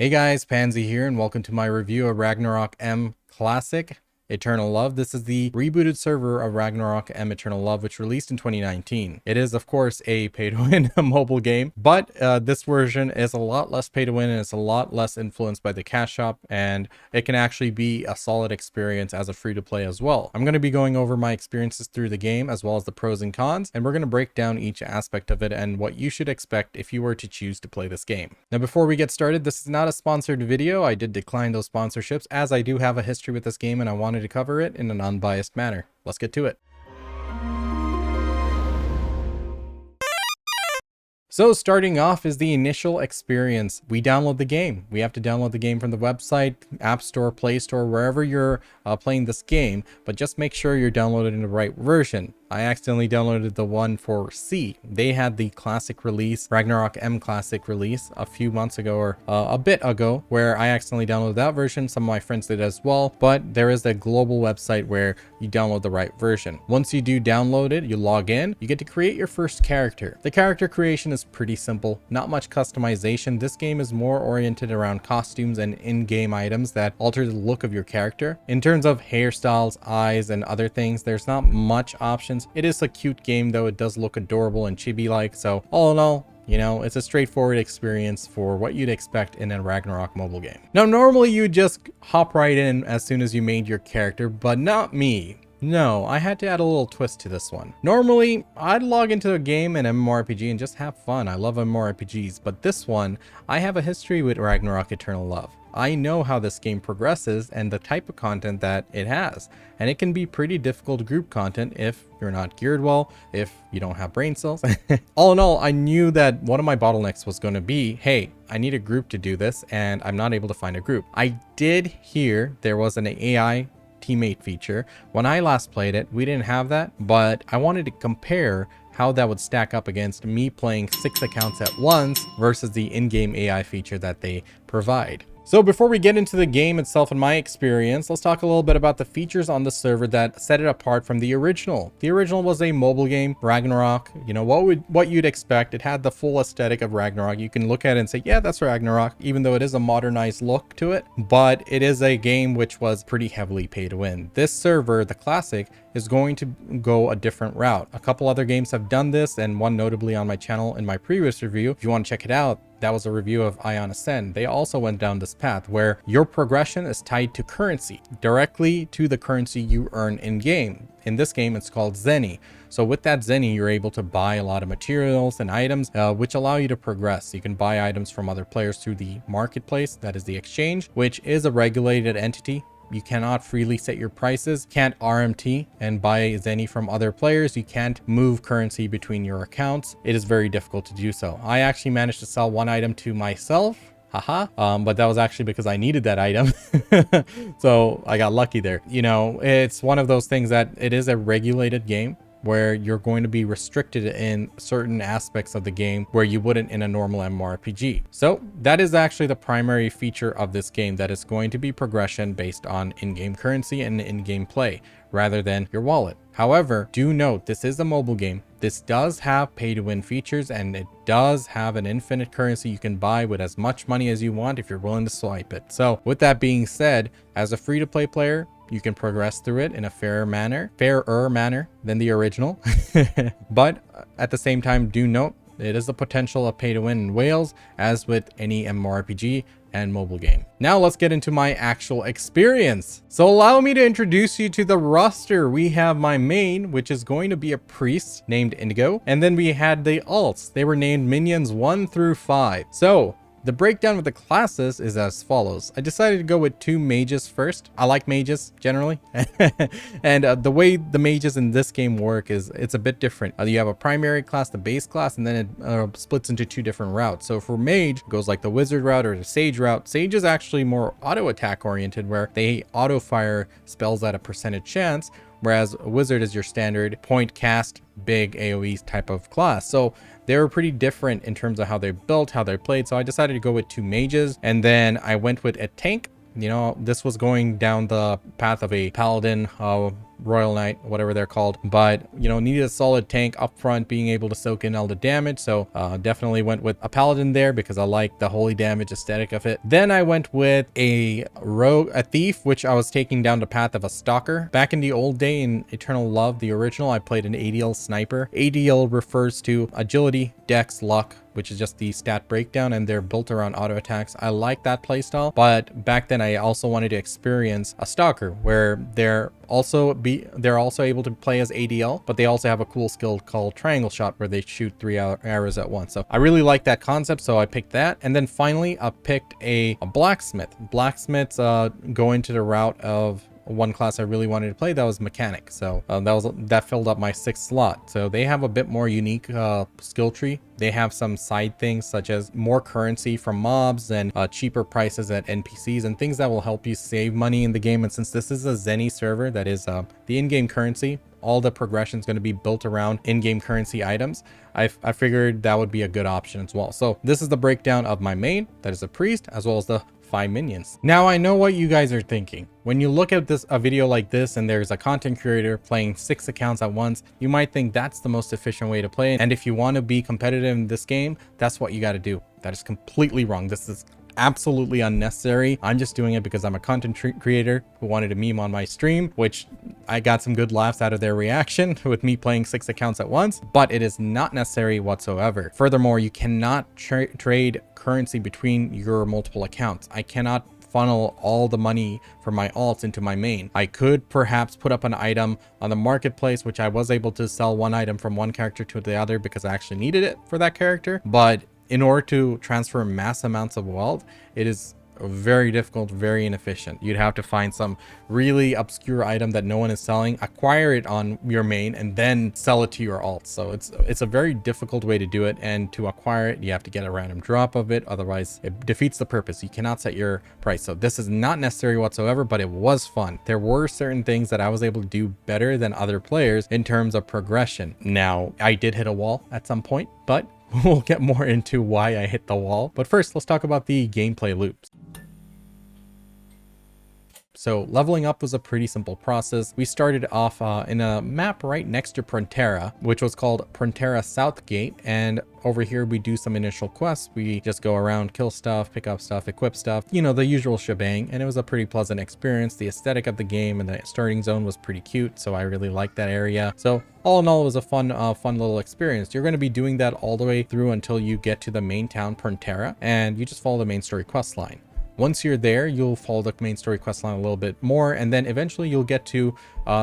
Hey guys, Pansy here, and welcome to my review of Ragnarok M Classic Eternal Love. This is the rebooted server of Ragnarok M Eternal Love, which released in 2019. It is, of course, a pay-to-win mobile game, but this version is a lot less pay-to-win and it's a lot less influenced by the cash shop, and it can actually be a solid experience as a free-to-play as well. I'm going to be going over my experiences through the game as well as the pros and cons, and we're going to break down each aspect of it and what you should expect if you were to choose to play this game. Now, before we get started, this is not a sponsored video. I did decline those sponsorships as I do have a history with this game and I wanted to cover it in an unbiased manner. Let's get to it. So starting off is the initial experience. We download the game. We have to download the game from the website, App Store, Play Store, wherever you're playing this game, but just make sure you're downloading the right version. I accidentally downloaded the one for C. They had the classic release, Ragnarok M classic release, a few months ago or a bit ago, where I accidentally downloaded that version. Some of my friends did as well, but there is a global website where you download the right version. Once you do download it, you log in, you get to create your first character. The character creation is pretty simple, not much customization. This game is more oriented around costumes and in-game items that alter the look of your character. In terms of hairstyles, eyes, and other things, there's not much options. It is a cute game though. It does look adorable and chibi-like. So all in all, you know, it's a straightforward experience for what you'd expect in a Ragnarok mobile game. Now, normally you just hop right in as soon as you made your character, but not me. No, I had to add a little twist to this one. Normally, I'd log into a game, an MMORPG, and just have fun. I love MMORPGs, but this one, I have a history with Ragnarok Eternal Love. I know how this game progresses and the type of content that it has, and it can be pretty difficult group content if you're not geared well, if you don't have brain cells. All in all, I knew that one of my bottlenecks was going to be, hey, I need a group to do this, and I'm not able to find a group. I did hear there was an AI teammate feature. When I last played it, we didn't have that, but I wanted to compare how that would stack up against me playing 6 accounts at once versus the in-game AI feature that they provide. So before we get into the game itself and my experience, let's talk a little bit about the features on the server that set it apart from the original. The original was a mobile game, Ragnarok. You know, what you'd expect. It had the full aesthetic of Ragnarok. You can look at it and say, yeah, that's Ragnarok, even though it is a modernized look to it. But it is a game which was pretty heavily pay to win. This server, the classic, is going to go a different route. A couple other games have done this, and one notably on my channel in my previous review. If you want to check it out, that was a review of Ion Ascend. They also went down this path where your progression is tied to currency, directly to the currency you earn in game. In this game, it's called Zenny. So with that Zenny, you're able to buy a lot of materials and items, which allow you to progress. You can buy items from other players through the marketplace, that is the exchange, which is a regulated entity. You cannot freely set your prices, can't RMT and buy Zenny from other players. You can't move currency between your accounts. It is very difficult to do so. I actually managed to sell one item to myself. Haha. But that was actually because I needed that item. So I got lucky there. You know, it's one of those things that it is a regulated game where you're going to be restricted in certain aspects of the game where you wouldn't in a normal MMORPG. So that is actually the primary feature of this game, that is going to be progression based on in-game currency and in-game play rather than your wallet. However, do note this is a mobile game. This does have pay-to-win features, and it does have an infinite currency you can buy with as much money as you want if you're willing to swipe it. So with that being said, as a free-to-play player, you can progress through it in a fairer manner than the original. But at the same time, do note it is the potential of pay to win in Wales, as with any MMORPG and mobile game. Now let's get into my actual experience. So allow me to introduce you to the roster. We have my main, which is going to be a priest named Indigo. And then we had the alts. They were named minions 1 through 5. So the breakdown with the classes is as follows. I decided to go with 2 mages first. I like mages generally. And the way the mages in this game work is it's a bit different. You have a primary class, the base class, and then it splits into 2 different routes. So for mage, it goes like the wizard route or the sage route. Sage is actually more auto attack oriented, where they auto fire spells at a percentage chance, whereas a wizard is your standard point cast big AoE type of class. So they were pretty different in terms of how they're built, how they're played. So I decided to go with 2 mages, and then I went with a tank. You know, this was going down the path of a paladin Royal Knight, whatever they're called, but you know, needed a solid tank up front, being able to soak in all the damage. So definitely went with a paladin there because I like the holy damage aesthetic of it. Then I went with a thief, which I was taking down the path of a stalker. Back in the old day in Eternal Love, the original, I played an ADL sniper. ADL refers to agility, dex, luck, which is just the stat breakdown, and they're built around auto attacks. I like that playstyle, but back then I also wanted to experience a stalker where they're also able to play as ADL, but they also have a cool skill called triangle shot where they shoot 3 arrows at once. So I really like that concept, so I picked that. And then finally I picked a blacksmith. Blacksmiths go into the route of one class I really wanted to play, that was mechanic. So that filled up my 6th slot. So they have a bit more unique skill tree. They have some side things such as more currency from mobs and cheaper prices at NPCs and things that will help you save money in the game. And since this is a Zenny server, that is the in-game currency, all the progression is going to be built around in-game currency items. I figured that would be a good option as well. So this is the breakdown of my main, that is a priest, as well as the 5 minions. Now I know what you guys are thinking. When you look at a video like this and there's a content creator playing 6 accounts at once, you might think that's the most efficient way to play it. And if you want to be competitive in this game, that's what you got to do. That is completely wrong. This is absolutely unnecessary. I'm just doing it because I'm a content creator who wanted a meme on my stream, which I got some good laughs out of their reaction with me playing 6 accounts at once, but it is not necessary whatsoever. Furthermore, you cannot trade currency between your multiple accounts. I cannot funnel all the money from my alts into my main. I could perhaps put up an item on the marketplace, which I was able to sell one item from one character to the other because I actually needed it for that character. But in order to transfer mass amounts of wealth, it is very difficult, very inefficient. You'd have to find some really obscure item that no one is selling, acquire it on your main, and then sell it to your alt. So it's a very difficult way to do it, and to acquire it, you have to get a random drop of it. Otherwise, it defeats the purpose. You cannot set your price. So this is not necessary whatsoever, but it was fun. There were certain things that I was able to do better than other players in terms of progression. Now, I did hit a wall at some point, but we'll get more into why I hit the wall. But first, let's talk about the gameplay loops. So leveling up was a pretty simple process. We started off in a map right next to Prontera, which was called Prontera South Gate. And over here, we do some initial quests. We just go around, kill stuff, pick up stuff, equip stuff, you know, the usual shebang. And it was a pretty pleasant experience. The aesthetic of the game and the starting zone was pretty cute, so I really liked that area. So all in all, it was a fun little experience. You're going to be doing that all the way through until you get to the main town, Prontera, and you just follow the main story quest line. Once you're there, you'll follow the main story quest line a little bit more, and then eventually you'll get to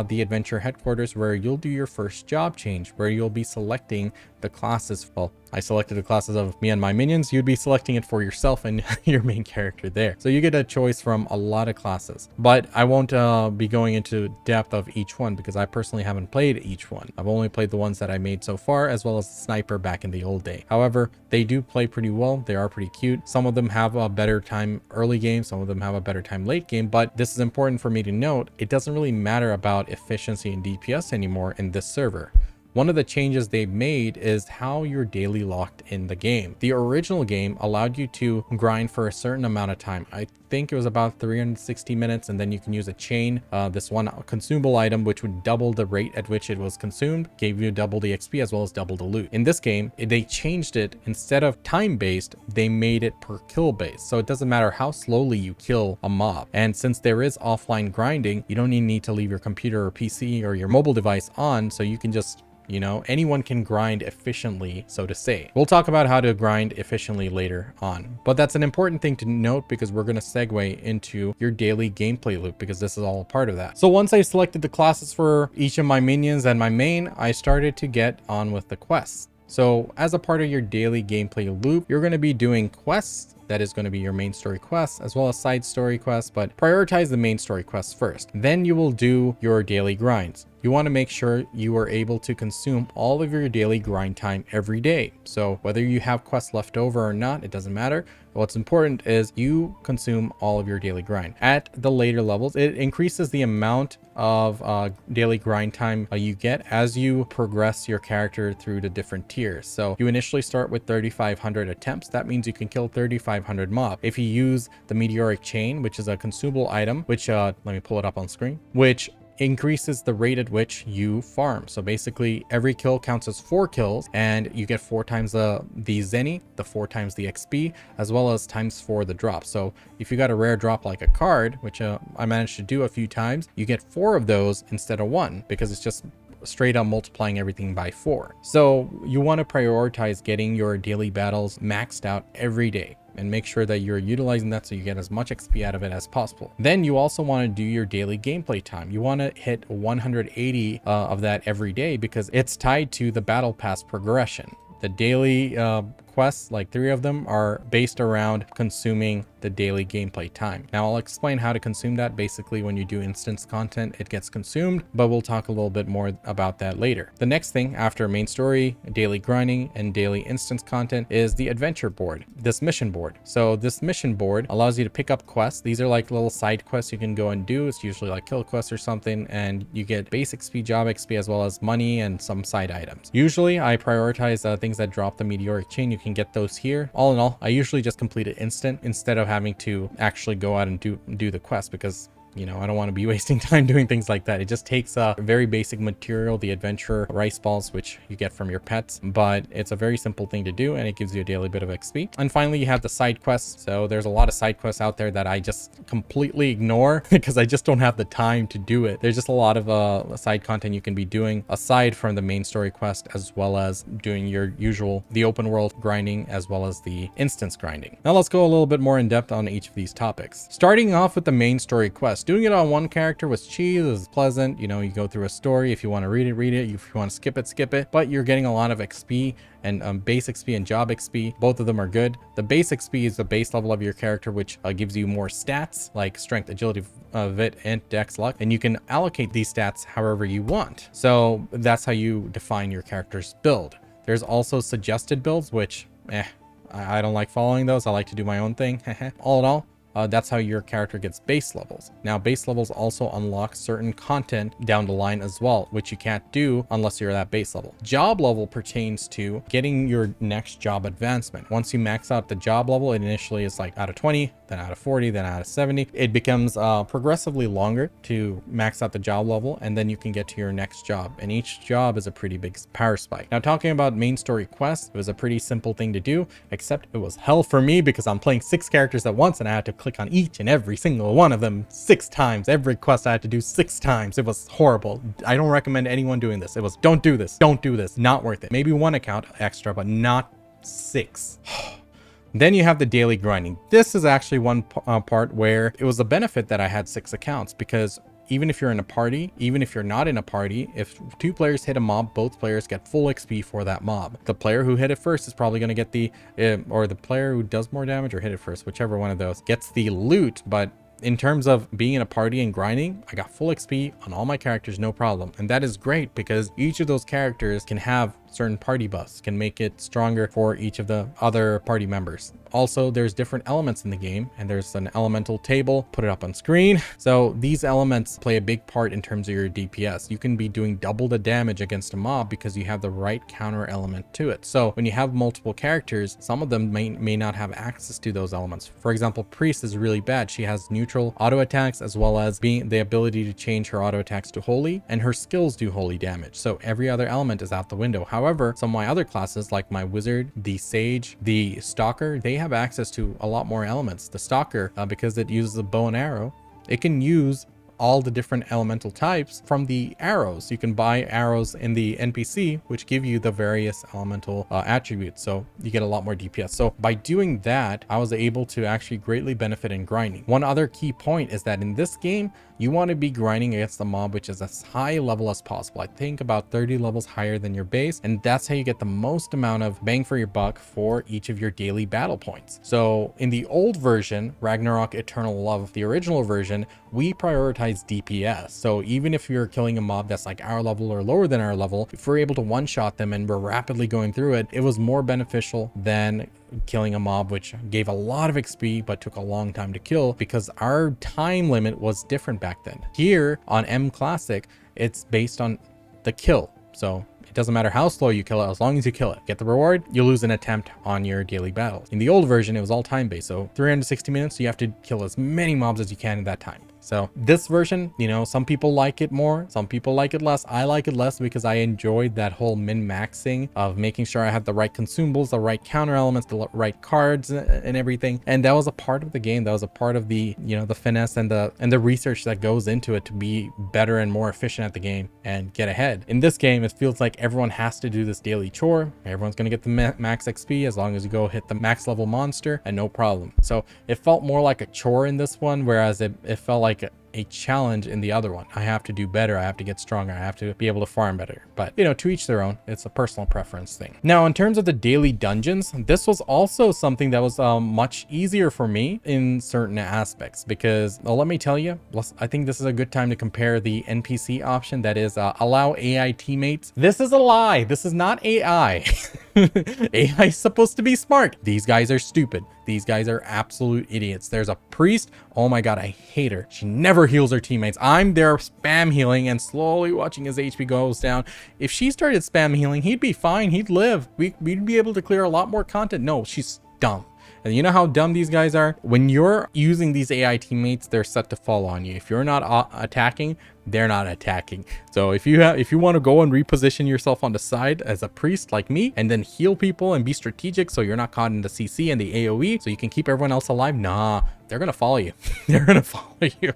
the adventure headquarters, where you'll do your first job change, where you'll be selecting the classes. Well, I selected the classes of me and my minions. You'd be selecting it for yourself and your main character there. So you get a choice from a lot of classes, but I won't be going into depth of each one because I personally haven't played each one. I've only played the ones that I made so far, as well as the sniper back in the old day. However, they do play pretty well. They are pretty cute. Some of them have a better time early game. Some of them have a better time late game, but this is important for me to note. It doesn't really matter about efficiency and DPS anymore in this server. One of the changes they've made is how you're daily locked in the game. The original game allowed you to grind for a certain amount of time. I think it was about 360 minutes, and then you can use a chain, this one consumable item, which would double the rate at which it was consumed, gave you double the XP as well as double the loot. In this game, they changed it. Instead of time-based, they made it per kill based. So it doesn't matter how slowly you kill a mob. And since there is offline grinding, you don't even need to leave your computer or PC or your mobile device on, so you can just, you know, anyone can grind efficiently, so to say. We'll talk about how to grind efficiently later on, but that's an important thing to note because we're going to segue into your daily gameplay loop, because this is all a part of that. So once I selected the classes for each of my minions and my main, I started to get on with the quests. So as a part of your daily gameplay loop, you're going to be doing quests. That is going to be your main story quests as well as side story quests, but prioritize the main story quests first. Then you will do your daily grinds. You want to make sure you are able to consume all of your daily grind time every day. So whether you have quests left over or not, it doesn't matter. What's important is you consume all of your daily grind. At the later levels, it increases the amount of daily grind time you get as you progress your character through the different tiers. So you initially start with 3,500 attempts. That means you can kill 3,500 mob. If you use the meteoric chain, which is a consumable item, which let me pull it up on screen, which increases the rate at which you farm. So basically every kill counts as 4 kills, and you get 4 times the zenny, the 4 times the XP, as well as times 4 the drop. So if you got a rare drop like a card, which I managed to do a few times, you get 4 of those instead of 1, because it's just straight up multiplying everything by 4. So you want to prioritize getting your daily battles maxed out every day, and make sure that you're utilizing that so you get as much XP out of it as possible. Then you also want to do your daily gameplay time. You want to hit 180 of that every day, because it's tied to the battle pass progression. The daily quests, like 3 of them, are based around consuming the daily gameplay time. Now I'll explain how to consume that. Basically, when you do instance content, it gets consumed, but we'll talk a little bit more about that later. The next thing after main story, daily grinding, and daily instance content is the adventure board, this mission board. So this mission board allows you to pick up quests. These are like little side quests you can go and do. It's usually like kill quests or something, and you get base XP, job XP, as well as money and some side items. Usually I prioritize things that drop the meteoric chain. You can get those here. All in all, I usually just complete it instant instead of having to actually go out and do the quest, because you know, I don't want to be wasting time doing things like that. It just takes a very basic material, the adventure rice balls, which you get from your pets, but it's a very simple thing to do, and it gives you a daily bit of XP. And finally, you have the side quests. So there's a lot of side quests out there that I just completely ignore because I just don't have the time to do it. There's just a lot of side content you can be doing aside from the main story quest, as well as doing your usual, the open world grinding, as well as the instance grinding. Now let's go a little bit more in depth on each of these topics. Starting off with the main story quest. Doing it on one character was cheese, is pleasant. You know, you go through a story. If you want to read it, read it. If you want to skip it, skip it. But you're getting a lot of XP, and base XP and job XP. Both of them are good. The base XP is the base level of your character, which gives you more stats like strength, agility, wit, int, dex, luck, and you can allocate these stats however you want. So that's how you define your character's build. There's also suggested builds, which I don't like following those. I like to do my own thing. All in all, that's how your character gets base levels. Now, base levels also unlock certain content down the line as well, which you can't do unless you're at that base level. Job level pertains to getting your next job advancement. Once you max out the job level, it initially is like out of 20, then out of 40, then out of 70. It becomes progressively longer to max out the job level, and then you can get to your next job. And each job is a pretty big power spike. Now, talking about main story quests, it was a pretty simple thing to do, except it was hell for me because I'm playing 6 characters at once, and I had to click on each and every single one of them 6 times. Every quest I had to do 6 times. It was horrible. I don't recommend anyone doing this. It was, don't do this. Don't do this. Not worth it. Maybe 1 account extra, but not 6. Then you have the daily grinding. This is actually one part where it was a benefit that I had 6 accounts, because even if you're in a party, even if you're not in a party, if 2 players hit a mob, both players get full XP for that mob. The player who hit it first is probably going to get the, or the player who does more damage or hit it first, whichever one of those, gets the loot. But in terms of being in a party and grinding, I got full XP on all my characters, no problem. And that is great because each of those characters can have certain party buffs, can make it stronger for each of the other party members. Also, there's different elements in the game, and there's an elemental table. Put it up on screen. So these elements play a big part in terms of your DPS. You can be doing double the damage against a mob because you have the right counter element to it. So when you have multiple characters, some of them may not have access to those elements. For example, Priest is really bad. She has neutral auto attacks, as well as being the ability to change her auto attacks to holy, and her skills do holy damage. So every other element is out the window. However, some of my other classes, like my wizard, the sage, the stalker, they have access to a lot more elements. The stalker, because it uses a bow and arrow, it can use all the different elemental types from the arrows. You can buy arrows in the NPC, which give you the various elemental attributes. So you get a lot more DPS. So by doing that, I was able to actually greatly benefit in grinding. One other key point is that in this game, you want to be grinding against the mob, which is as high level as possible. I think about 30 levels higher than your base. And that's how you get the most amount of bang for your buck for each of your daily battle points. So in the old version, Ragnarok Eternal Love, the original version, we prioritize DPS. So even if you're killing a mob that's like our level or lower than our level, if we're able to one-shot them and we're rapidly going through it, it was more beneficial than killing a mob which gave a lot of XP but took a long time to kill, because our time limit was different back then. Here on M Classic, it's based on the kill. So it doesn't matter how slow you kill it, as long as you kill it. Get the reward, you lose an attempt on your daily battles. In the old version, it was all time based. So 360 minutes, you have to kill as many mobs as you can in that time. So this version, you know, some people like it more, some people like it less. I like it less because I enjoyed that whole min-maxing of making sure I had the right consumables, the right counter elements, the right cards and everything. And that was a part of the game. That was a part of the, you know, the finesse and the research that goes into it to be better and more efficient at the game and get ahead. In this game, it feels like everyone has to do this daily chore. Everyone's going to get the max XP as long as you go hit the max level monster and no problem. So it felt more like a chore in this one, whereas it felt like a challenge in the other one. I have to do better. I have to get stronger. I have to be able to farm better. But, you know, to each their own. It's a personal preference thing. Now, in terms of the daily dungeons, this was also something that was much easier for me in certain aspects because, well, let me tell you, I think this is a good time to compare the NPC option, that is allow AI teammates. This is a lie. This is not AI. AI is supposed to be smart. These guys are stupid. These guys are absolute idiots. There's a priest. Oh my god, I hate her. She never heals her teammates. I'm there spam healing and slowly watching his HP goes down. If she started spam healing, he'd be fine. He'd live. We'd be able to clear a lot more content. No, she's dumb. And you know how dumb these guys are? When you're using these AI teammates, they're set to fall on you. If you're not attacking, they're not attacking. So if you want to go and reposition yourself on the side as a priest like me and then heal people and be strategic so you're not caught in the CC and the AoE so you can keep everyone else alive, nah, they're gonna follow you. They're gonna follow you.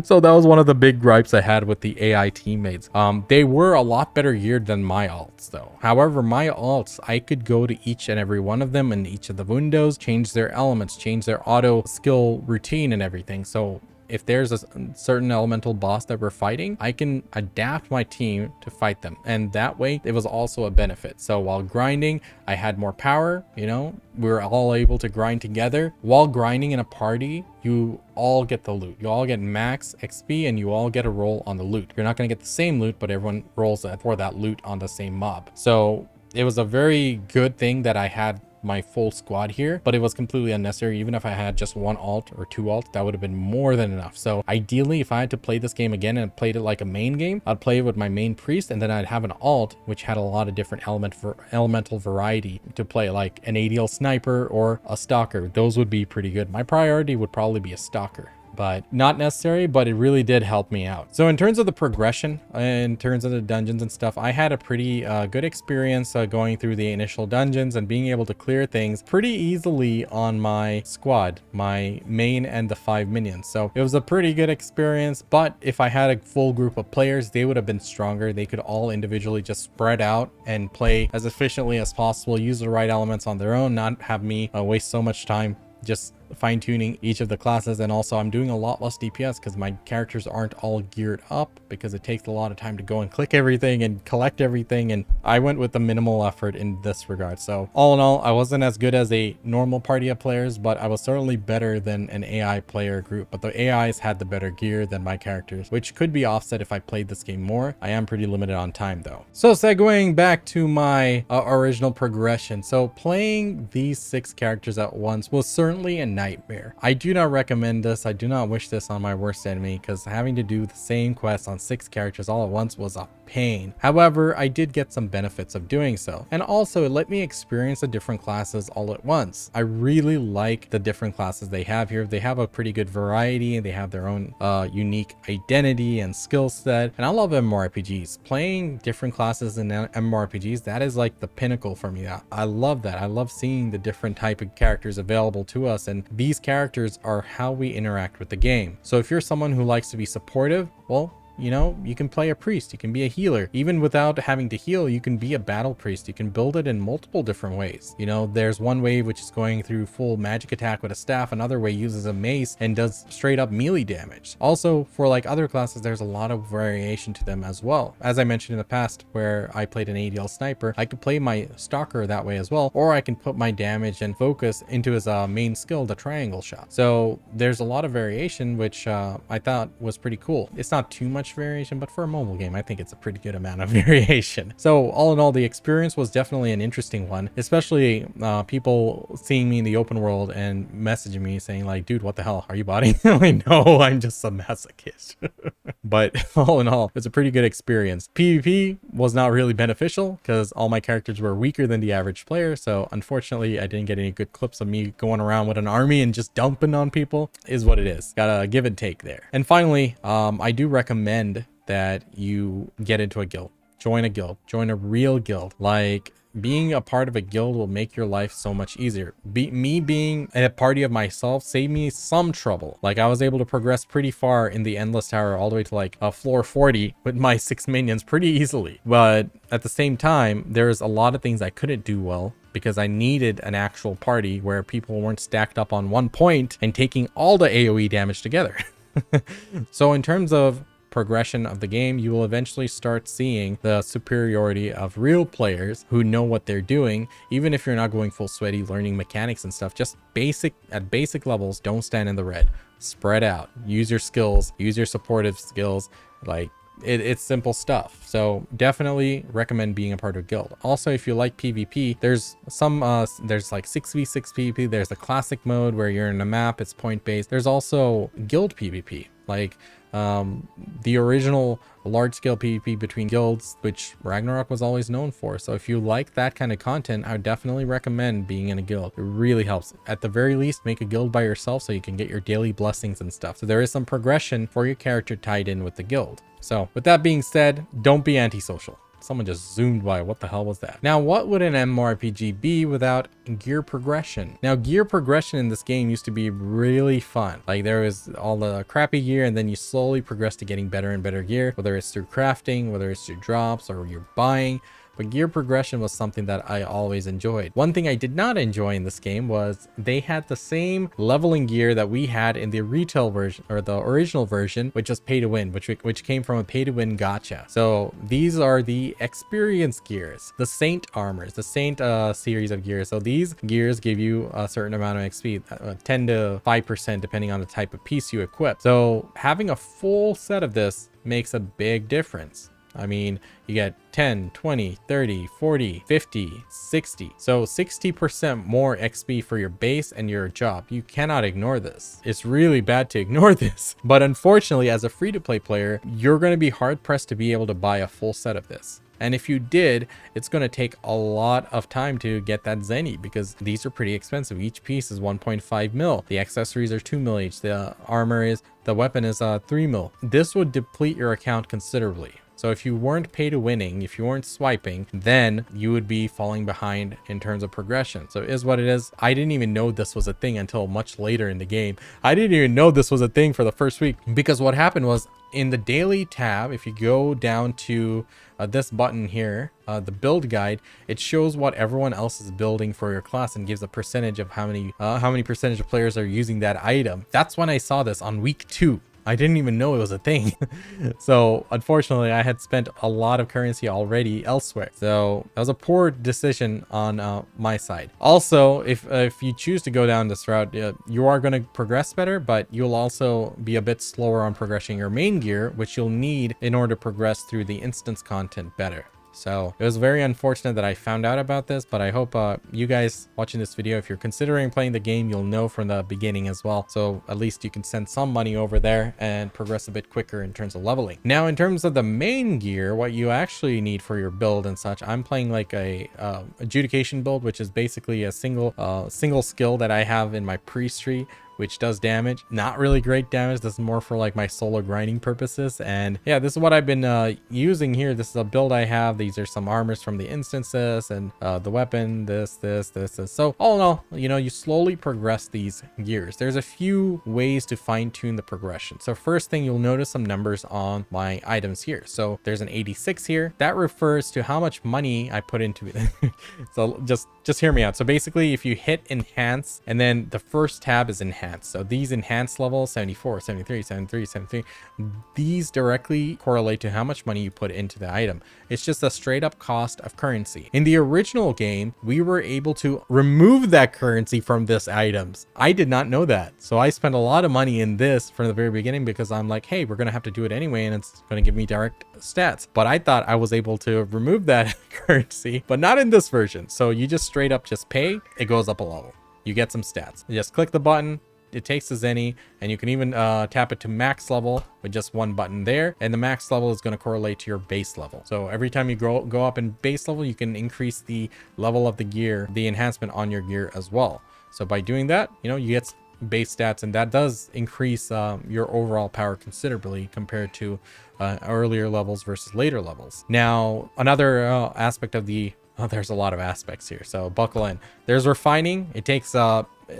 So that was one of the big gripes I had with the AI teammates. They were a lot better geared than my alts though. However, my alts, I could go to each and every one of them in each of the windows, change their elements, change their auto skill routine and everything. So if there's a certain elemental boss that we're fighting, I can adapt my team to fight them. And that way it was also a benefit. So while grinding, I had more power, you know, we were all able to grind together. While grinding in a party, you all get the loot. You all get max XP and you all get a roll on the loot. You're not going to get the same loot, but everyone rolls for that loot on the same mob. So it was a very good thing that I had my full squad here, but it was completely unnecessary. Even if I had just one alt or two alt, that would have been more than enough. So ideally, if I had to play this game again and played it like a main game, I'd play it with my main priest and then I'd have an alt which had a lot of different elemental variety to play, like an ADL sniper or a stalker. Those would be pretty good. My priority would probably be a stalker, but not necessary, but it really did help me out. So in terms of the progression, in terms of the dungeons and stuff, I had a pretty good experience going through the initial dungeons and being able to clear things pretty easily on my squad, my main and the 5 minions. So it was a pretty good experience, but if I had a full group of players, they would have been stronger. They could all individually just spread out and play as efficiently as possible, use the right elements on their own, not have me waste so much time just fine-tuning each of the classes. And also I'm doing a lot less DPS because my characters aren't all geared up, because it takes a lot of time to go and click everything and collect everything, and I went with the minimal effort in this regard. So all in all, I wasn't as good as a normal party of players, but I was certainly better than an AI player group. But the AIs had the better gear than my characters, which could be offset if I played this game more. I am pretty limited on time though. So segueing back to my original progression, so playing these 6 characters at once was certainly a nightmare. I do not recommend this. I do not wish this on my worst enemy, because having to do the same quest on 6 characters all at once was a pain. However, I did get some benefits of doing so, and also it let me experience the different classes all at once. I really like the different classes they have here. They have a pretty good variety and they have their own unique identity and skill set. And I love MMORPGs. Playing different classes in MMORPGs, that is like the pinnacle for me. I love that. I love seeing the different type of characters available to us, and these characters are how we interact with the game. So if you're someone who likes to be supportive, well, you know, you can play a priest, you can be a healer. Even without having to heal, you can be a battle priest. You can build it in multiple different ways. You know, there's one way which is going through full magic attack with a staff. Another way uses a mace and does straight up melee damage. Also, for like other classes, there's a lot of variation to them as well. As I mentioned in the past, where I played an ADL sniper, I could play my stalker that way as well, or I can put my damage and focus into his main skill, the triangle shot. So there's a lot of variation, which I thought was pretty cool. It's not too much much variation, but for a mobile game, I think it's a pretty good amount of variation. So all in all, the experience was definitely an interesting one, especially people seeing me in the open world and messaging me saying like, dude, what the hell, are you botting? Like, no, I'm just a masochist. But all in all, it's a pretty good experience. PvP was not really beneficial because all my characters were weaker than the average player. So unfortunately, I didn't get any good clips of me going around with an army and just dumping on people. Is what it is. Gotta give and take there. And finally, I do recommend that you get into a guild. Join a guild. Join a real guild. Like, being a part of a guild will make your life so much easier. Me being a party of myself saved me some trouble. Like, I was able to progress pretty far in the Endless Tower all the way to like floor 40 with my 6 minions pretty easily. But at the same time, there's a lot of things I couldn't do well because I needed an actual party where people weren't stacked up on one point and taking all the AoE damage together. So in terms of progression of the game, you will eventually start seeing the superiority of real players who know what they're doing. Even if you're not going full sweaty learning mechanics and stuff, just at basic levels, don't stand in the red. Spread out, use your skills, use your supportive skills. Like, it's simple stuff. So definitely recommend being a part of a guild. Also, if you like PvP, there's some there's like 6v6 PvP. There's a classic mode where you're in a map, it's point based. There's also guild PvP, like the original large-scale PvP between guilds, which Ragnarok was always known for. So if you like that kind of content, I would definitely recommend being in a guild. It really helps. At the very least, make a guild by yourself so you can get your daily blessings and stuff. So there is some progression for your character tied in with the guild. So with that being said, don't be antisocial. Someone just zoomed by. What the hell was that? Now, what would an MMORPG be without gear progression? Now, gear progression in this game used to be really fun. Like, there was all the crappy gear, and then you slowly progress to getting better and better gear, whether it's through crafting, whether it's through drops, or you're buying. But gear progression was something that I always enjoyed. One thing I did not enjoy in this game was they had the same leveling gear that we had in the retail version, or the original version, which was pay to win, which came from a pay to win gacha. So these are the experience gears, the Saint armors, the Saint series of gears. So these gears give you a certain amount of XP, 10 to 5% depending on the type of piece you equip. So having a full set of this makes a big difference. I mean, you get 10, 20, 30, 40, 50, 60. So 60% more XP for your base and your job. You cannot ignore this. It's really bad to ignore this. But unfortunately, as a free-to-play player, you're going to be hard-pressed to be able to buy a full set of this. And if you did, it's going to take a lot of time to get that Zenny because these are pretty expensive. Each piece is 1.5 mil. The accessories are 2 mil each. The weapon is 3 mil. This would deplete your account considerably. So if you weren't pay to winning, if you weren't swiping, then you would be falling behind in terms of progression. So it is what it is. I didn't even know this was a thing until much later in the game. I didn't even know this was a thing for the first week because what happened was in the daily tab, if you go down to this button here, the build guide, it shows what everyone else is building for your class and gives a percentage of how many percentage of players are using that item. That's when I saw this on week 2. I didn't even know it was a thing. So unfortunately, I had spent a lot of currency already elsewhere. So that was a poor decision on my side. Also, if you choose to go down this route, you are going to progress better, but you'll also be a bit slower on progressing your main gear, which you'll need in order to progress through the instance content better. So it was very unfortunate that I found out about this, but I hope you guys watching this video, if you're considering playing the game, you'll know from the beginning as well. So at least you can send some money over there and progress a bit quicker in terms of leveling. Now, in terms of the main gear, what you actually need for your build and such, I'm playing like a adjudication build, which is basically a single skill that I have in my priest tree, which does damage. Not really great damage. This is more for like my solo grinding purposes. And yeah, this is what I've been using here. This is a build I have. These are some armors from the instances and the weapon, this. So all in all, you know, you slowly progress these gears. There's a few ways to fine tune the progression. So first thing, you'll notice some numbers on my items here. So there's an 86 here. That refers to how much money I put into it. So just hear me out. So basically, if you hit enhance and then the first tab is enhance, enhanced. So these enhanced levels, 74, 73, 73, 73, these directly correlate to how much money you put into the item. It's just a straight up cost of currency. In the original game, we were able to remove that currency from this items. I did not know that. So I spent a lot of money in this from the very beginning because I'm like, hey, we're going to have to do it anyway, and it's going to give me direct stats. But I thought I was able to remove that currency, but not in this version. So you just straight up just pay, it goes up a level. You get some stats. You just click the button, it takes a zenny, and you can even tap it to max level with just one button there, and the max level is going to correlate to your base level. So every time you go up in base level, you can increase the level of the gear, the enhancement on your gear as well. So by doing that, you know, you get base stats, and that does increase your overall power considerably compared to earlier levels versus later levels. Now, another aspect of the there's a lot of aspects here, so buckle in. There's refining. It takes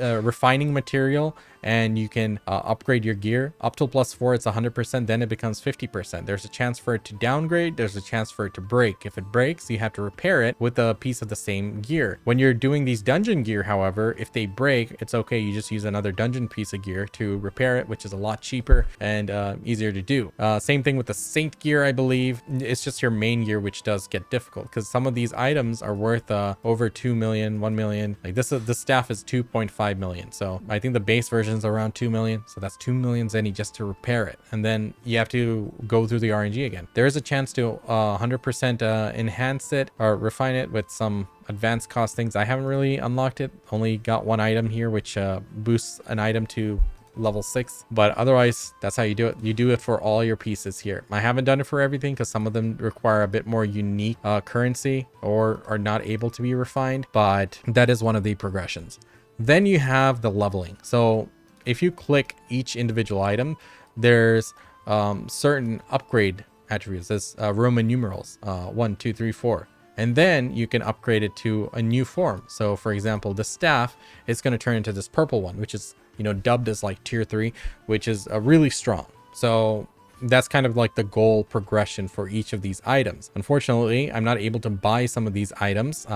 refining material, and you can upgrade your gear up till +4. It's 100%, then it becomes 50%. There's a chance for it to downgrade, there's a chance for it to break. If it breaks, you have to repair it with a piece of the same gear. When you're doing these dungeon gear, however, if they break, it's okay, you just use another dungeon piece of gear to repair it, which is a lot cheaper and easier to do. Same thing with the saint gear, I believe. It's just your main gear which does get difficult, because some of these items are worth over 2 million, 1 million. Like this staff is 2.5 million, so I think the base version is around 2 million, so that's 2 million zenny just to repair it, and then you have to go through the RNG again. There is a chance to 100% enhance it or refine it with some advanced cost things. I haven't really unlocked it, only got one item here which boosts an item to level 6, but otherwise that's how you do it. You do it for all your pieces here. I haven't done it for everything because some of them require a bit more unique currency or are not able to be refined, but that is one of the progressions. Then you have the leveling. So if you click each individual item, there's certain upgrade attributes. There's Roman numerals 1, 2, 3, 4, and then you can upgrade it to a new form. So for example, the staff is going to turn into this purple one, which is, you know, dubbed as like tier 3, which is really strong. So that's kind of like the goal progression for each of these items. Unfortunately, I'm not able to buy some of these items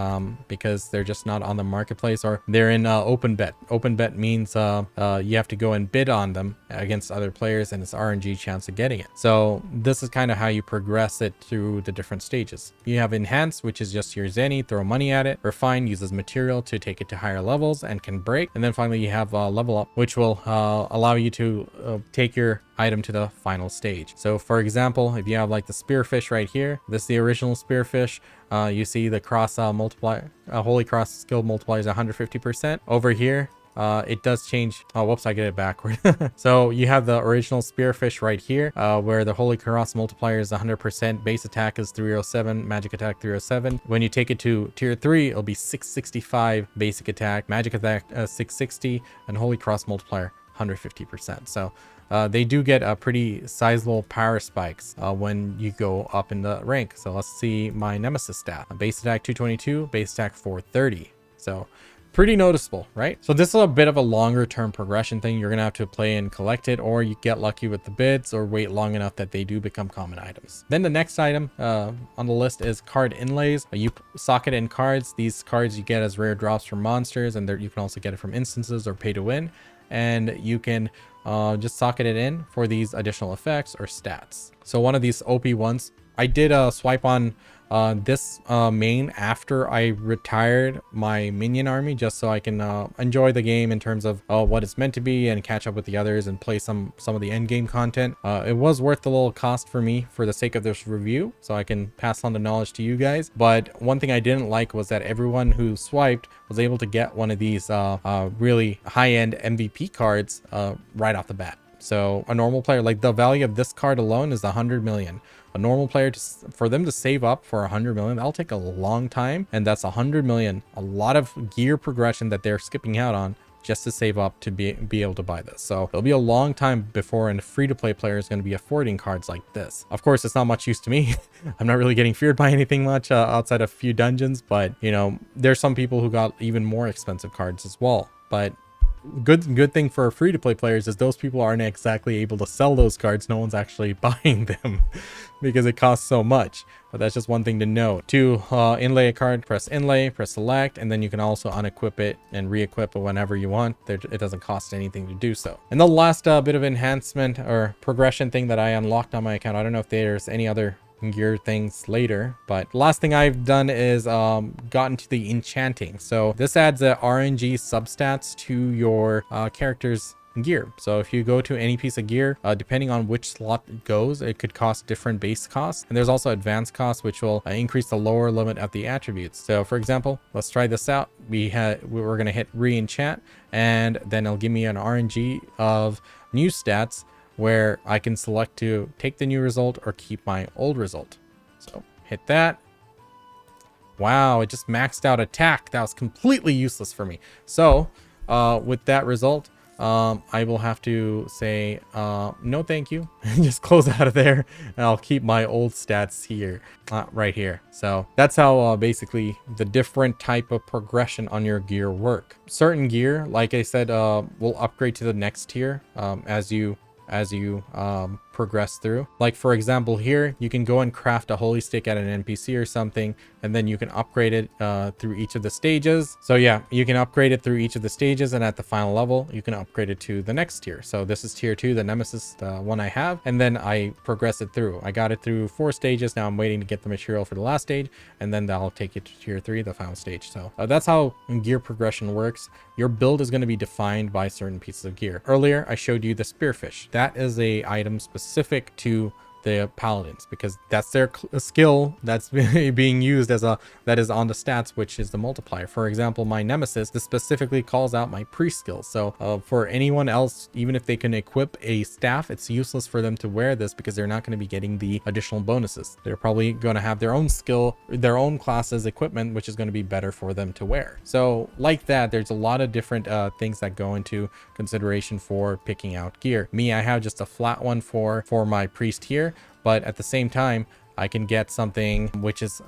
because they're just not on the marketplace, or they're in open bet. Open bet means you have to go and bid on them against other players, and it's RNG chance of getting it. So this is kind of how you progress it through the different stages. You have enhance, which is just your zenny, throw money at it. Refine uses material to take it to higher levels and can break. And then finally you have level up, which will allow you to take your item to the final stage. So for example, if you have like the spearfish right here, this is the original spearfish. You see the cross multiplier, holy cross skill multiplier is 150%. Over here, it does change. Oh, whoops, I get it backward. So you have the original spearfish right here, where the holy cross multiplier is 100%, base attack is 307, magic attack 307. When you take it to tier 3, it'll be 665 basic attack, magic attack 660, and holy cross multiplier 150%. So they do get a pretty sizable power spikes when you go up in the rank. So let's see my nemesis stat. Base attack 222, base attack 430. So pretty noticeable, right? So this is a bit of a longer term progression thing. You're gonna have to play and collect it, or you get lucky with the bids, or wait long enough that they do become common items. Then the next item on the list is card inlays. You socket in cards. These cards you get as rare drops from monsters, and you can also get it from instances or pay to win. And you can just socket it in for these additional effects or stats. So one of these OP ones, I did a swipe on this main after I retired my minion army, just so I can enjoy the game in terms of what it's meant to be and catch up with the others and play some of the end game content. It was worth the little cost for me for the sake of this review, so I can pass on the knowledge to you guys. But one thing I didn't like was that everyone who swiped was able to get one of these really high-end MVP cards right off the bat. So a normal player, like the value of this card alone is 100 million. A normal player, for them to save up for 100 million, that'll take a long time, and that's 100 million, a lot of gear progression that they're skipping out on just to save up to be able to buy this. So it'll be a long time before a free-to-play player is going to be affording cards like this. Of course, it's not much use to me. I'm not really getting feared by anything much outside of a few dungeons, but you know, there's some people who got even more expensive cards as well. But good thing for free-to-play players is those people aren't exactly able to sell those cards. No one's actually buying them because it costs so much. But that's just one thing to know. To inlay a card, press inlay, press select, and then you can also unequip it and re-equip it whenever you want. It doesn't cost anything to do so. And the last bit of enhancement or progression thing that I unlocked on my account, I don't know if there's any other gear things later, but last thing I've done is gotten to the enchanting. So this adds a RNG substats to your character's gear. So if you go to any piece of gear, depending on which slot it goes, it could cost different base costs, and there's also advanced costs which will increase the lower limit of the attributes. So for example, let's try this out. We're going to hit re-enchant, and then it'll give me an RNG of new stats where I can select to take the new result or keep my old result. So hit that. Wow, it just maxed out attack. That was completely useless for me. So with that result, I will have to say no thank you. Just close out of there, and I'll keep my old stats here, right here. So that's how basically the different type of progression on your gear work. Certain gear, like I said, will upgrade to the next tier as you progress through. Like for example here, you can go and craft a holy stick at an NPC or something, and then you can upgrade it through each of the stages. So yeah, you can upgrade it through each of the stages, and at the final level you can upgrade it to the next tier. So this is tier 2, the Nemesis, the one I have, and then I progress it through. I got it through 4 stages. Now I'm waiting to get the material for the last stage, and then that'll take it to tier 3, the final stage. So that's how gear progression works. Your build is going to be defined by certain pieces of gear. Earlier I showed you the spearfish. That is a item specific to the paladins, because that's their skill that's being used as that is on the stats, which is the multiplier. For example, my Nemesis, this specifically calls out my priest skill. So for anyone else, even if they can equip a staff, it's useless for them to wear this because they're not going to be getting the additional bonuses. They're probably going to have their own skill, their own class's equipment, which is going to be better for them to wear. So like that, there's a lot of different things that go into consideration for picking out gear. Me, I have just a flat one for my priest here, but at the same time I can get something which is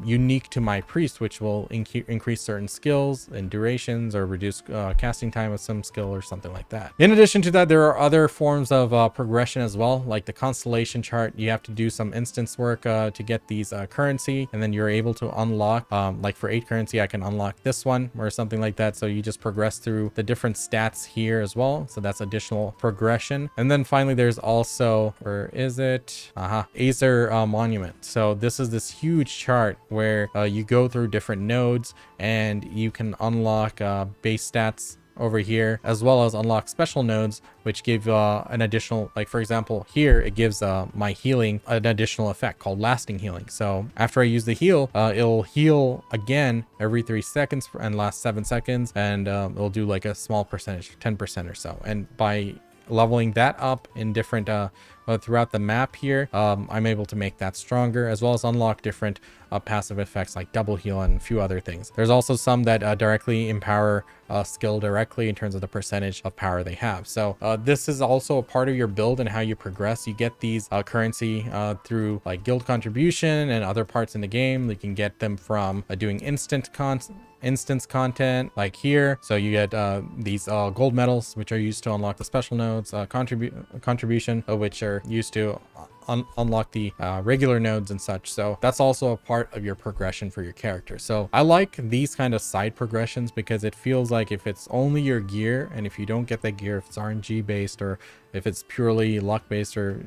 unique to my priest, which will increase certain skills and durations, or reduce casting time of some skill or something like that. In addition to that, there are other forms of progression as well, like the constellation chart. You have to do some instance work to get these currency, and then you're able to unlock, like for 8 currency, I can unlock this one or something like that. So you just progress through the different stats here as well. So that's additional progression. And then finally, there's also, where is it? Aether Monument. So this is this huge chart where you go through different nodes, and you can unlock base stats over here, as well as unlock special nodes which give an additional, like for example here, it gives my healing an additional effect called lasting healing. So after I use the heal, it'll heal again every 3 seconds and last 7 seconds, and it'll do like a small percentage, 10% or so. And by leveling that up in different throughout the map here, I'm able to make that stronger, as well as unlock different passive effects like double heal and a few other things. There's also some that directly empower skill directly in terms of the percentage of power they have. So this is also a part of your build and how you progress. You get these currency through like guild contribution and other parts in the game. You can get them from doing instance content like here. So you get these gold medals, which are used to unlock the special nodes, contribution, which are used to unlock the regular nodes and such. So that's also a part of your progression for your character. So I like these kind of side progressions because it feels like if it's only your gear, and if you don't get that gear, if it's RNG based, or if it's purely luck based, or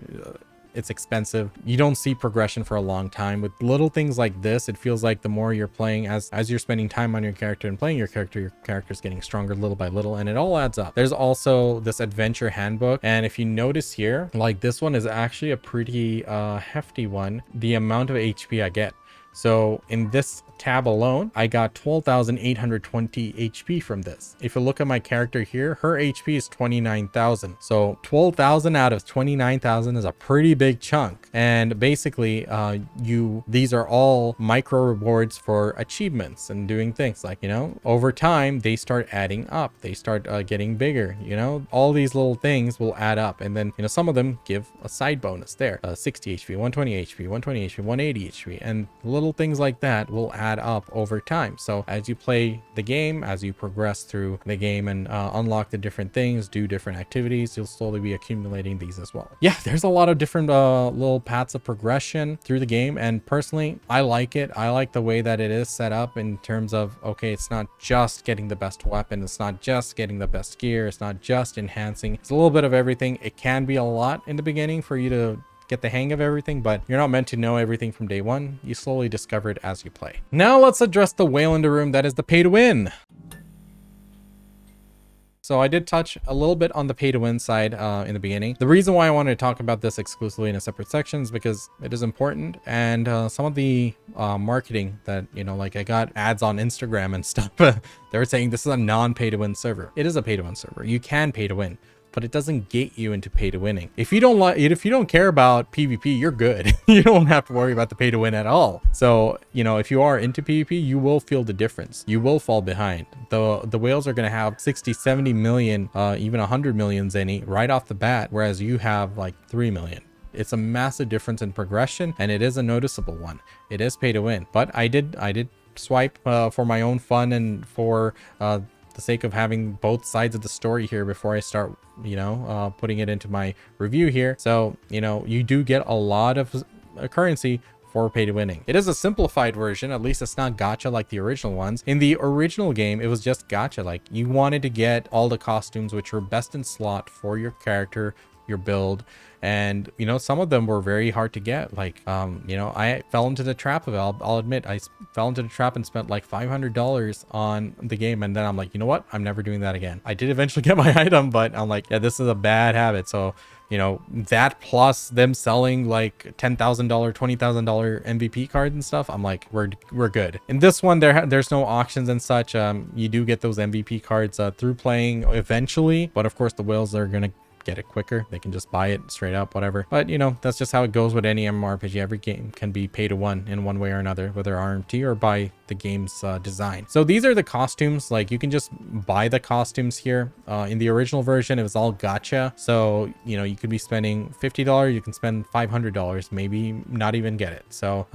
it's expensive, you don't see progression for a long time. With little things like this, it feels like the more you're playing, as you're spending time on your character and playing your character's getting stronger little by little, and it all adds up. There's also this adventure handbook, and if you notice here, like this one is actually a pretty hefty one, the amount of HP I get. So in this tab alone, I got 12,820 HP from this. If you look at my character here, her HP is 29,000. So 12,000 out of 29,000 is a pretty big chunk. And basically, these are all micro rewards for achievements and doing things like, over time, they start adding up. They start getting bigger, all these little things will add up. And then, some of them give a side bonus there, 60 HP, 120 HP, 120 HP, 180 HP. And little little things like that will add up over time. So as you play the game, as you progress through the game and unlock the different things, do different activities, you'll slowly be accumulating these as well. Yeah, there's a lot of different little paths of progression through the game, and personally I like it. I like the way that it is set up in terms of, okay, it's not just getting the best weapon, it's not just getting the best gear, it's not just enhancing, it's a little bit of everything. It can be a lot in the beginning for you to get the hang of everything, but you're not meant to know everything from day one. You slowly discover it as you play. Now let's address the whale in the room, that is the pay to win. So I did touch a little bit on the pay to win side in the beginning. The reason why I wanted to talk about this exclusively in a separate section is because it is important, and some of the marketing that, you know, like I got ads on Instagram and stuff, they were saying this is a non-pay to win server. It is a pay to win server. You can pay to win, but it doesn't gate you into pay to winning. If you don't care about PvP, you're good. You don't have to worry about the pay to win at all. So, you know, if you are into PvP, you will feel the difference. You will fall behind. The whales are going to have 60, 70 million, even 100 million Zenny right off the bat, whereas you have like 3 million. It's a massive difference in progression, and it is a noticeable one. It is pay to win, but I did swipe for my own fun and for the sake of having both sides of the story here before I start, you know, putting it into my review here. So, you know, you do get a lot of currency for pay to winning. It is a simplified version. At least it's not gacha like the original ones. In the original game, it was just gacha. Like, you wanted to get all the costumes which were best in slot for your character, your build, and you know, some of them were very hard to get. Like you know, I fell into the trap of it. I'll admit, I fell into the trap and spent like $500 on the game, and then I'm like, you know what, I'm never doing that again. I did eventually get my item, but I'm like, yeah, this is a bad habit. So, you know, that plus them selling like $10,000 $20,000 MVP cards and stuff, I'm like, we're good. In this one, there's no auctions and such. You do get those MVP cards through playing eventually, but of course the whales are gonna get it quicker. They can just buy it straight up, whatever. But you know, that's just how it goes with any MMORPG. Every game can be pay to win in one way or another, whether RMT or by the game's design. So these are the costumes. Like, you can just buy the costumes here. In the original version, it was all gacha. So, you know, you could be spending $50, you can spend $500, maybe not even get it. So,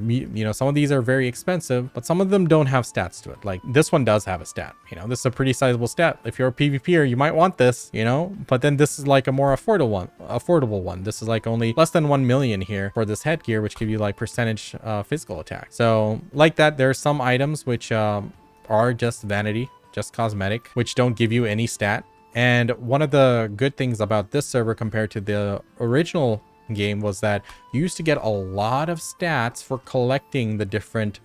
you know, some of these are very expensive, but some of them don't have stats to it. Like, this one does have a stat. You know, this is a pretty sizable stat. If you're a PvPer, you might want this, you know, but then this is like a more affordable one. This is like only less than 1 million here for this headgear, which give you like percentage physical attack. So like that, there's some items which are just vanity, just cosmetic, which don't give you any stat. And one of the good things about this server compared to the original game was that you used to get a lot of stats for collecting the different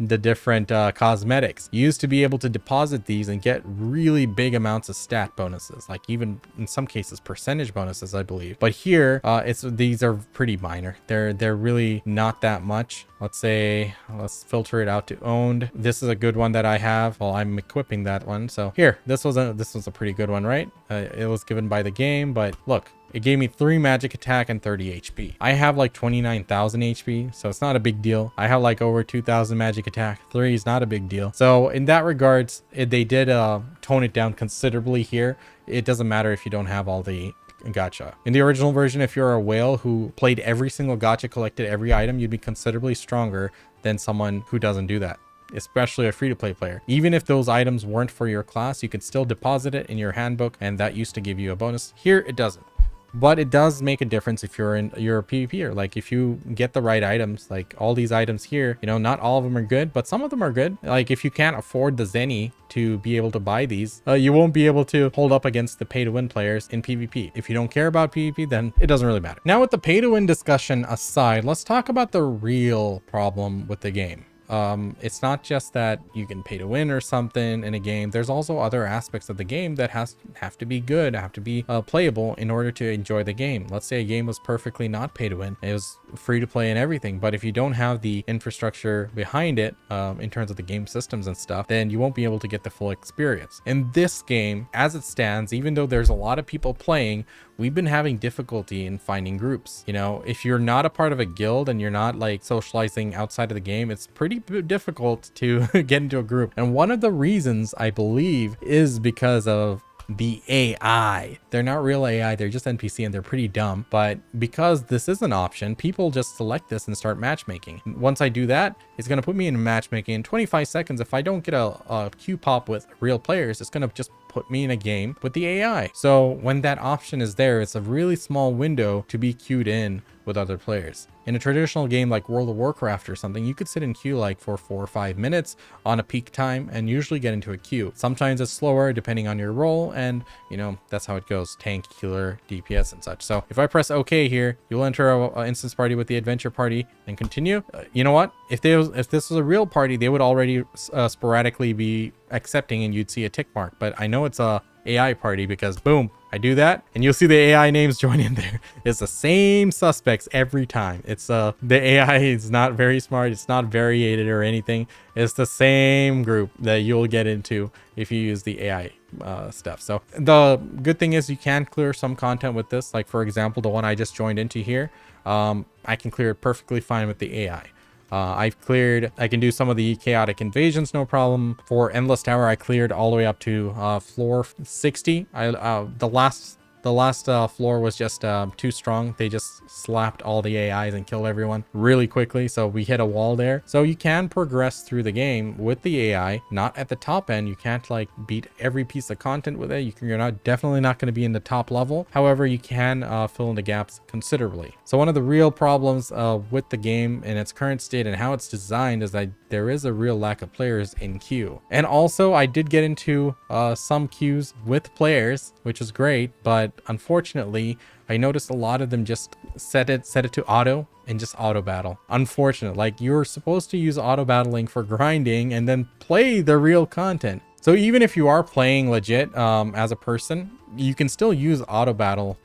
cosmetics. You used to be able to deposit these and get really big amounts of stat bonuses, like even in some cases percentage bonuses, I believe. But here these are pretty minor. They're really not that much. Let's filter it out to owned. This is a good one that I have. Well, I'm equipping that one. So here, this was a pretty good one, right? It was given by the game, but look, it gave me 3 magic attack and 30 HP. I have like 29,000 HP, so it's not a big deal. I have like over 2,000 magic attack. 3 is not a big deal. So in that regards, they did tone it down considerably here. It doesn't matter if you don't have all the gacha. In the original version, if you're a whale who played every single gacha, collected every item, you'd be considerably stronger than someone who doesn't do that, especially a free-to-play player. Even if those items weren't for your class, you could still deposit it in your handbook, and that used to give you a bonus. Here it doesn't, but it does make a difference if you're a PvPer. Like, if you get the right items, like all these items here, you know, not all of them are good, but some of them are good. Like, if you can't afford the Zenny to be able to buy these, you won't be able to hold up against the pay-to-win players in PvP. If you don't care about PvP, then it doesn't really matter. Now, with the pay-to-win discussion aside, let's talk about the real problem with the game. It's not just that you can pay to win or something in a game. There's also other aspects of the game that have to be good, have to be playable in order to enjoy the game. Let's say a game was perfectly not pay to win. It was free to play and everything, but if you don't have the infrastructure behind it, in terms of the game systems and stuff, then you won't be able to get the full experience. In this game, as it stands, even though there's a lot of people playing, we've been having difficulty in finding groups. You know, if you're not a part of a guild and you're not like socializing outside of the game, it's pretty difficult to get into a group. And one of the reasons, I believe, is because of the AI. They're not real AI, they're just NPC, and they're pretty dumb. But because this is an option, people just select this and start matchmaking. Once I do that, it's going to put me in matchmaking in 25 seconds. If I don't get a queue pop with real players, it's going to just put me in a game with the AI. So when that option is there, it's a really small window to be queued in with other players. In a traditional game like World of Warcraft or something, you could sit in queue like for 4 or 5 minutes on a peak time and usually get into a queue. Sometimes it's slower depending on your role, and you know, that's how it goes: tank, healer, DPS and such. So if I press OK here, you'll enter a instance party with the adventure party and continue. You know what? If this was a real party, they would already sporadically be accepting and you'd see a tick mark. But I know it's a AI party because boom, I do that and you'll see the AI names join in there. It's the same suspects every time. It's the AI is not very smart, it's not variated or anything. It's the same group that you'll get into if you use the AI stuff. So the good thing is you can clear some content with this. Like for example, the one I just joined into here, I can clear it perfectly fine with the AI. I can do some of the chaotic invasions, no problem. For Endless Tower, I cleared all the way up to floor 60. The last floor was just too strong. They just slapped all the AIs and killed everyone really quickly. So we hit a wall there. So you can progress through the game with the AI, not at the top end. You can't like beat every piece of content with it. You're definitely not going to be in the top level. However, you can fill in the gaps considerably. So one of the real problems with the game in its current state and how it's designed is that there is a real lack of players in queue. And also I did get into some queues with players, which is great, but unfortunately I noticed a lot of them just set it to auto and just auto battle. Unfortunate. Like, you're supposed to use auto battling for grinding and then play the real content. So even if you are playing legit as a person, you can still use auto battle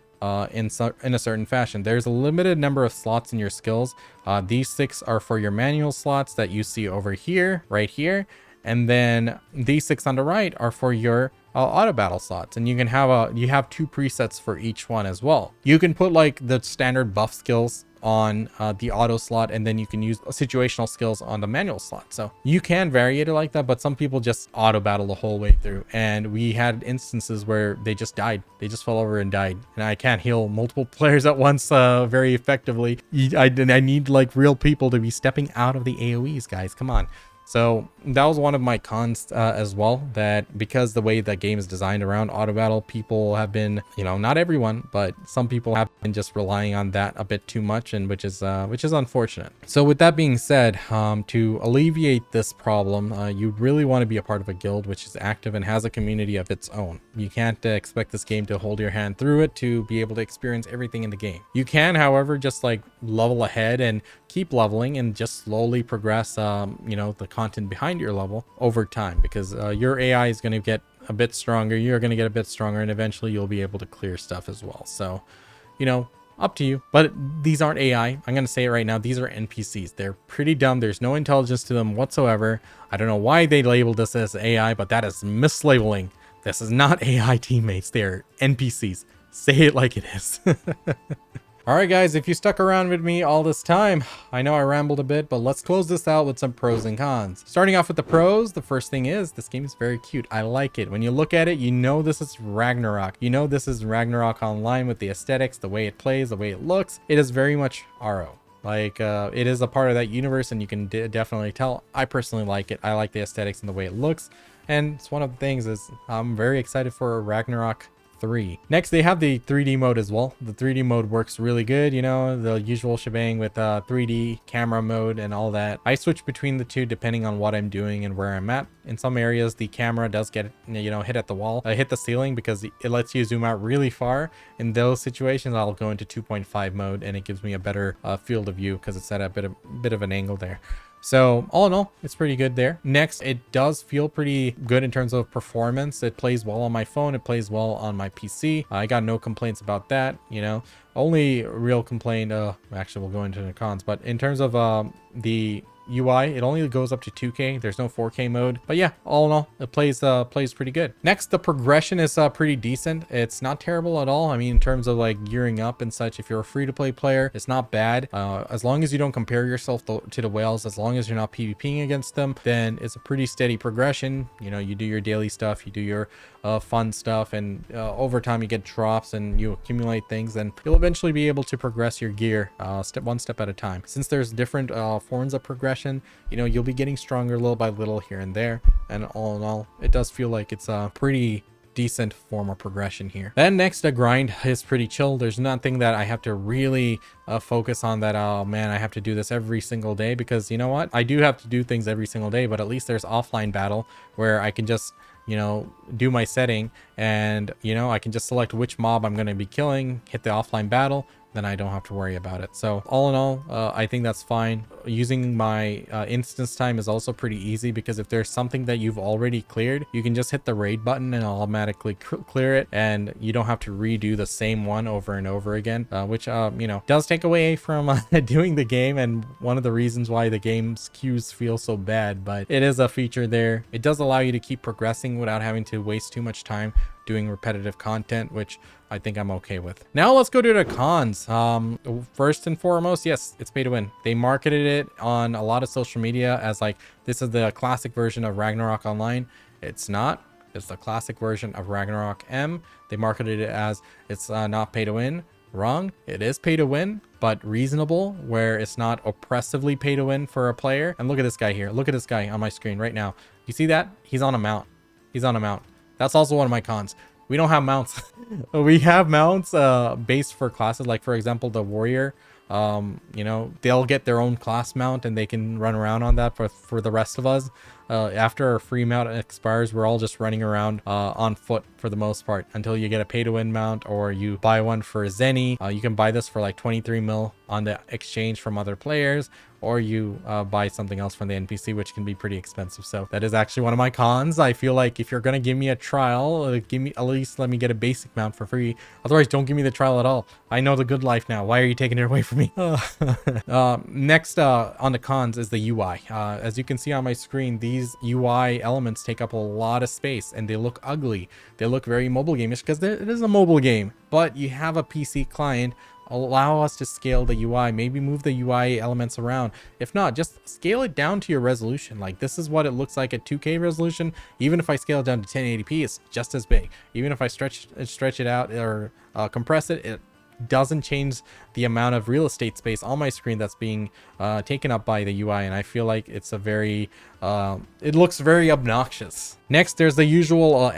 in a certain fashion. There's a limited number of slots in your skills. These 6 are for your manual slots that you see over here, right here, and then these 6 on the right are for your auto battle slots. And you can have you have 2 presets for each one as well. You can put like the standard buff skills on the auto slot, and then you can use situational skills on the manual slot. So you can vary it like that, but some people just auto battle the whole way through. And we had instances where they just died. They just fell over and died. And I can't heal multiple players at once very effectively. I need like real people to be stepping out of the AoEs, guys. Come on. So that was one of my cons as well, that because the way that game is designed around auto battle, people have been, you know, not everyone, but some people have been just relying on that a bit too much, and which is unfortunate. So with that being said, to alleviate this problem, you really want to be a part of a guild which is active and has a community of its own. You can't expect this game to hold your hand through it to be able to experience everything in the game. You can, however, just like level ahead and keep leveling and just slowly progress, you know, the content behind your level over time, because your AI is going to get a bit stronger, you're going to get a bit stronger, and eventually you'll be able to clear stuff as well. So, you know, up to you. But these aren't AI. I'm going to say it right now. These are NPCs. They're pretty dumb. There's no intelligence to them whatsoever. I don't know why they labeled this as AI, but that is mislabeling. This is not AI teammates. They're NPCs. Say it like it is. All right, guys, if you stuck around with me all this time, I know I rambled a bit, but let's close this out with some pros and cons. Starting off with the pros, the first thing is this game is very cute. I like it. When you look at it, you know this is Ragnarok. You know this is Ragnarok Online with the aesthetics, the way it plays, the way it looks. It is very much RO. Like, it is a part of that universe, and you can definitely tell. I personally like it. I like the aesthetics and the way it looks. And it's one of the things is I'm very excited for Ragnarok 3. Next, they have the 3D mode as well. The 3D mode works really good, you know, the usual shebang with 3D camera mode and all that. I switch between the two depending on what I'm doing and where I'm at. In some areas, the camera does get, you know, hit at the wall, hit the ceiling, because it lets you zoom out really far. In those situations, I'll go into 2.5 mode, and it gives me a better field of view because it's at a bit of an angle there. So all in all, it's pretty good there. Next, it does feel pretty good in terms of performance. It plays well on my phone. It plays well on my PC. I got no complaints about that, you know. Only real complaint, actually we'll go into the cons, but in terms of the UI. It only goes up to 2K. There's no 4K mode. But yeah, all in all, it plays pretty good. Next, the progression is pretty decent. It's not terrible at all. I mean, in terms of like gearing up and such, if you're a free-to-play player, it's not bad. As long as you don't compare yourself to the whales, as long as you're not PvPing against them, then it's a pretty steady progression. You know, you do your daily stuff, you do your fun stuff, and over time you get drops and you accumulate things, and you'll eventually be able to progress your gear one step at a time. Since there's different forms of progression, you know, you'll be getting stronger little by little here and there, and all in all, it does feel like it's a pretty decent form of progression here. Then next, the grind is pretty chill. There's nothing that I have to really focus on that, oh man, I have to do this every single day, because you know what, I do have to do things every single day, but at least there's offline battle where I can just, you know, do my setting, and you know, I can just select which mob I'm going to be killing, hit the offline battle, then I don't have to worry about it. So all in all, I think that's fine. Using my instance time is also pretty easy, because if there's something that you've already cleared, you can just hit the raid button and automatically clear it, and you don't have to redo the same one over and over again, which you know, does take away from doing the game, and one of the reasons why the game's queues feel so bad. But it is a feature there. It does allow you to keep progressing without having to waste too much time doing repetitive content, which I think I'm okay with. Now let's go to the cons. First and foremost, yes, it's pay to win. They marketed it on a lot of social media as like, this is the classic version of Ragnarok Online. It's not. It's the classic version of Ragnarok M. They marketed it as it's not pay to win. Wrong. It is pay to win, but reasonable, where it's not oppressively pay to win for a player. And look at this guy here. Look at this guy on my screen right now. You see that? He's on a mount. He's on a mount. That's also one of my cons. We don't have mounts. We have mounts based for classes, like for example the warrior. You know, they'll get their own class mount and they can run around on that. For the rest of us, after our free mount expires, we're all just running around on foot for the most part, until you get a pay to win mount, or you buy one for Zenny. You can buy this for like 23 mil on the exchange from other players, or you buy something else from the NPC, which can be pretty expensive. So that is actually one of my cons. I feel like if you're gonna give me a trial, give me, at least let me get a basic mount for free. Otherwise, don't give me the trial at all. I know the good life now. Why are you taking it away from me? Next on the cons is the UI. As you can see on my screen, these UI elements take up a lot of space and they look ugly. They look very mobile game-ish because it is a mobile game, but you have a PC client. Allow us to scale the UI, maybe move the UI elements around. If not, just scale it down to your resolution. Like, this is what it looks like at 2K resolution. Even if I scale it down to 1080p, it's just as big. Even if I stretch it out or compress it, it doesn't change the amount of real estate space on my screen that's being taken up by the UI, and I feel like it's a very it looks very obnoxious. Next, there's the usual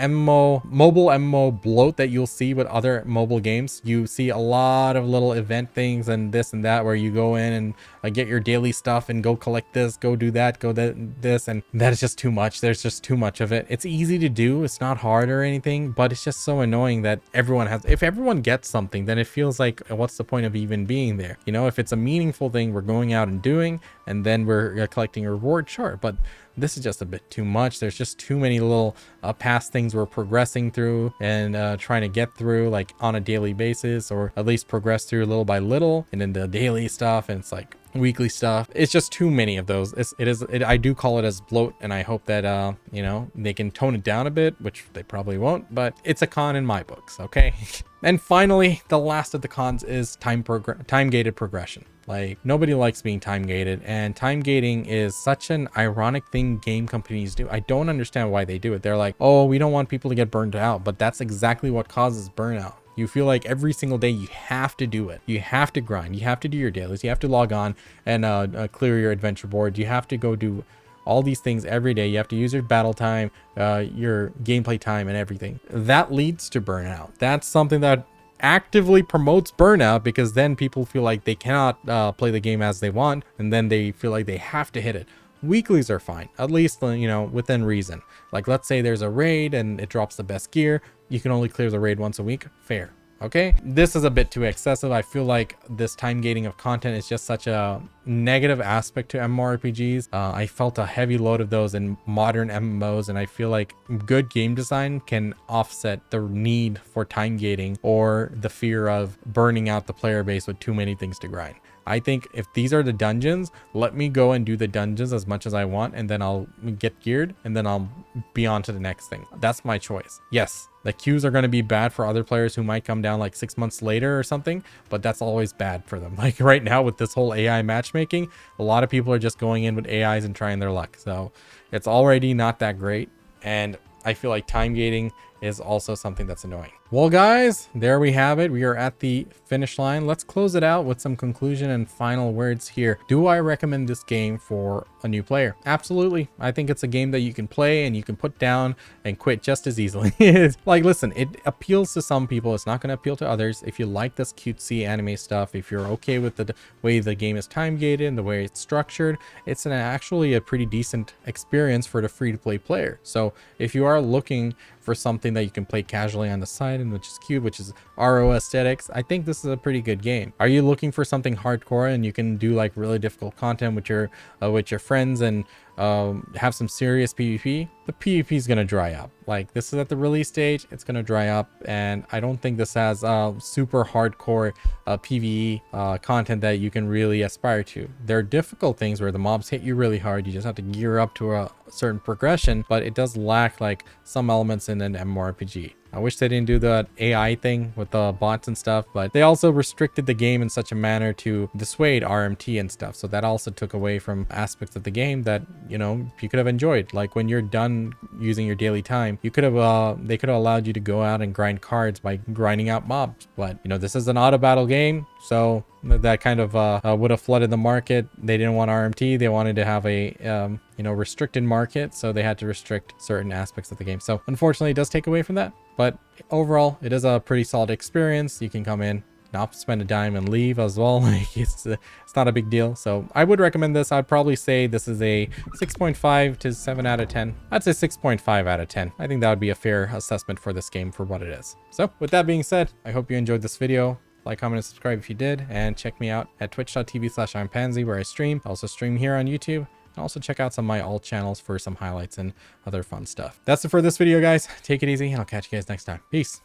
mobile MMO bloat that you'll see with other mobile games. You see a lot of little event things and this and that, where you go in and get your daily stuff and go collect this, go do that, go this, and that is just too much. There's just too much of it. It's easy to do, it's not hard or anything, but it's just so annoying that everyone has, if everyone gets something, then it feels like, what's the point of even being there? You know, if it's a meaningful thing we're going out and doing, and then we're collecting a reward, sure, but this is just a bit too much. There's just too many little past things we're progressing through and trying to get through, like on a daily basis, or at least progress through little by little, and then the daily stuff, and it's like weekly stuff. It's just too many of those. I do call it as bloat, and I hope that you know, they can tone it down a bit, which they probably won't, but it's a con in my books, okay? And finally, the last of the cons is time-gated progression. Like, nobody likes being time-gated, and time gating is such an ironic thing game companies do. I don't understand why they do it. They're like, oh, we don't want people to get burned out, but that's exactly what causes burnout. You feel like every single day you have to do it. You have to grind. You have to do your dailies. You have to log on and clear your adventure board. You have to go do all these things every day. You have to use your battle time, your gameplay time, and everything. That leads to burnout. That's something that actively promotes burnout, because then people feel like they cannot play the game as they want, and then they feel like they have to hit it. Weeklies are fine, at least, you know, within reason. Like, let's say there's a raid and it drops the best gear. You can only clear the raid once a week. Fair. Okay, this is a bit too excessive. I feel like this time gating of content is just such a negative aspect to MMORPGs. I felt a heavy load of those in modern MMOs, and I feel like good game design can offset the need for time gating or the fear of burning out the player base with too many things to grind. I think if these are the dungeons, let me go and do the dungeons as much as I want, and then I'll get geared, and then I'll be on to the next thing. That's my choice. Yes, the queues are going to be bad for other players who might come down like 6 months later or something, but that's always bad for them. Like right now with this whole AI matchmaking, a lot of people are just going in with AIs and trying their luck. So it's already not that great. And I feel like time gating is also something that's annoying. Well, guys, there we have it. We are at the finish line. Let's close it out with some conclusion and final words here. Do I recommend this game for a new player? Absolutely. I think it's a game that you can play and you can put down and quit just as easily. Like, listen, it appeals to some people. It's not going to appeal to others. If you like this cutesy anime stuff, if you're okay with the way the game is time gated and the way it's structured, it's actually a pretty decent experience for the free-to-play player. So if you are looking for something that you can play casually on the side and which is cute, which is RO aesthetics, I think this is a pretty good game. Are you looking for something hardcore and you can do like really difficult content with your friends and have some serious PvP? The PvP is going to dry up. Like, this is at the release stage, it's going to dry up, and I don't think this has super hardcore PvE content that you can really aspire to. There are difficult things where the mobs hit you really hard. You just have to gear up to a certain progression, but it does lack like some elements in an MMORPG. I wish they didn't do the AI thing with the bots and stuff, but they also restricted the game in such a manner to dissuade RMT and stuff. So that also took away from aspects of the game that, you know, you could have enjoyed. Like when you're done using your daily time, you could have, they could have allowed you to go out and grind cards by grinding out mobs. But, you know, this is an auto battle game, so that kind of would have flooded the market. They didn't want RMT. They wanted to have a, you know, restricted market. So they had to restrict certain aspects of the game. So unfortunately, it does take away from that. But overall, it is a pretty solid experience. You can come in, not spend a dime and leave as well. Like it's not a big deal. So I would recommend this. I'd probably say this is a 6.5 to 7 out of 10. I'd say 6.5 out of 10. I think that would be a fair assessment for this game for what it is. So with that being said, I hope you enjoyed this video. Like, comment, and subscribe if you did, and check me out at twitch.tv/ImPansy, where I stream. I also stream here on YouTube. And also check out some of my alt channels for some highlights and other fun stuff. That's it for this video, guys. Take it easy, and I'll catch you guys next time. Peace.